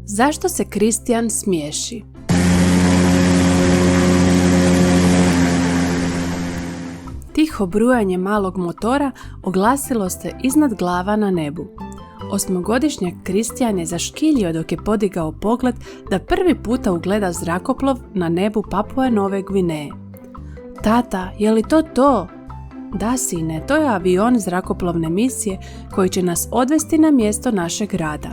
Zašto se Kristijan smiješi? Tiho brujanje malog motora oglasilo se iznad glava na nebu. Osmogodišnjak Kristijan je zaškiljio dok je podigao pogled da prvi puta ugleda zrakoplov na nebu Papue Nove Gvineje. Tata, je li to to? Da, sine, to je avion zrakoplovne misije koji će nas odvesti na mjesto našeg rada.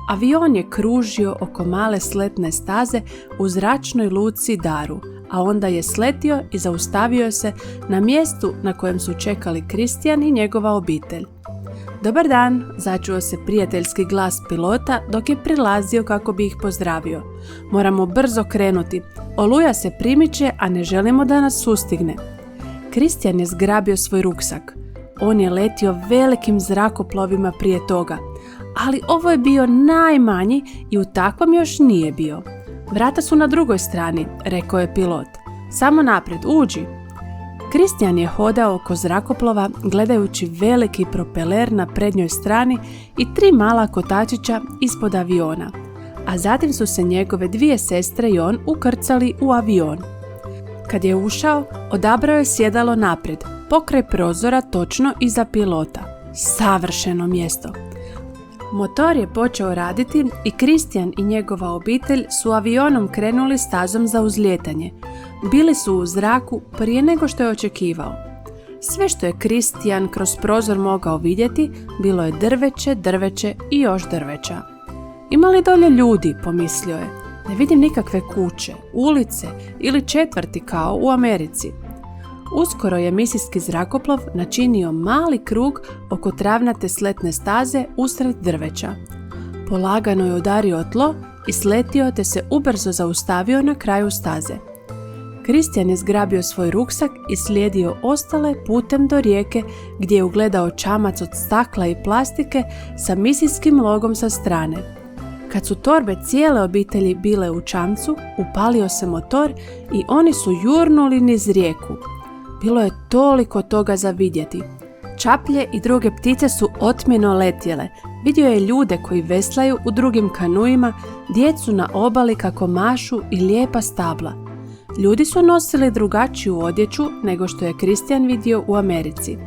Avion je kružio oko male sletne staze u zračnoj luci Daru, a onda je sletio i zaustavio se na mjestu na kojem su čekali Kristijan i njegova obitelj. Dobar dan, začuo se prijateljski glas pilota dok je prilazio kako bi ih pozdravio. Moramo brzo krenuti, oluja se primiče, a ne želimo da nas sustigne. Kristijan je zgrabio svoj ruksak. On je letio velikim zrakoplovima prije toga, ali ovo je bio najmanji i u takvom još nije bio. Vrata su na drugoj strani, rekao je pilot. Samo naprijed, uđi. Kristijan je hodao oko zrakoplova gledajući veliki propeler na prednjoj strani i 3 mala kotačića ispod aviona, a zatim su se njegove 2 sestre i on ukrcali u avion. Kad je ušao, odabrao je sjedalo naprijed, pokraj prozora točno iza pilota. Savršeno mjesto. Motor je počeo raditi i Kristijan i njegova obitelj su avionom krenuli stazom za uzlijetanje. Bili su u zraku prije nego što je očekivao. Sve što je Kristijan kroz prozor mogao vidjeti bilo je drveće i još drveća. Ima li dolje ljudi, pomislio je. Ne vidim nikakve kuće, ulice ili četvrti kao u Americi. Uskoro je misijski zrakoplov načinio mali krug oko travnate sletne staze usred drveća. Polagano je udario tlo i sletio te se ubrzo zaustavio na kraju staze. Kristijan je zgrabio svoj ruksak i slijedio ostale putem do rijeke gdje je ugledao čamac od stakla i plastike sa misijskim logom sa strane. Kad su torbe cijele obitelji bile u čamcu, upalio se motor i oni su jurnuli niz rijeku. Bilo je toliko toga za vidjeti. Čaplje i druge ptice su otmjeno letjele. Vidio je ljude koji veslaju u drugim kanuima, djecu na obali kako mašu i lijepa stabla. Ljudi su nosili drugačiju odjeću nego što je Kristijan vidio u Americi.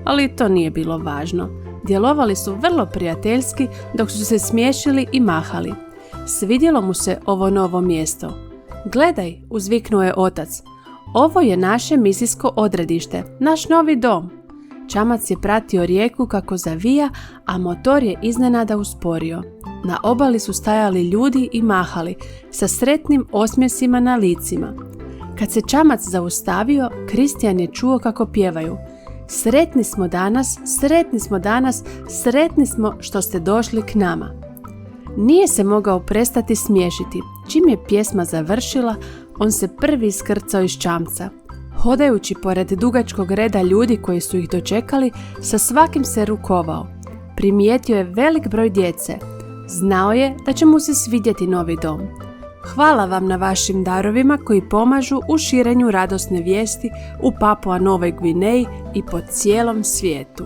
Ali to nije bilo važno. Djelovali su vrlo prijateljski dok su se smiješili i mahali. Svidjelo mu se ovo novo mjesto. Gledaj, uzviknuo je otac. Ovo je naše misijsko odredište, naš novi dom. Čamac je pratio rijeku kako zavija, a motor je iznenada usporio. Na obali su stajali ljudi i mahali, sa sretnim osmjesima na licima. Kad se čamac zaustavio, Kristijan je čuo kako pjevaju. Sretni smo danas, sretni smo danas, sretni smo što ste došli k nama. Nije se mogao prestati smiješiti. Čim je pjesma završila, on se prvi iskrcao iz čamca. Hodajući pored dugačkog reda ljudi koji su ih dočekali, sa svakim se rukovao. Primijetio je velik broj djece. Znao je da će mu se svidjeti novi dom. Hvala vam na vašim darovima koji pomažu u širenju radosne vijesti u Papua Novoj Gvineji i po cijelom svijetu.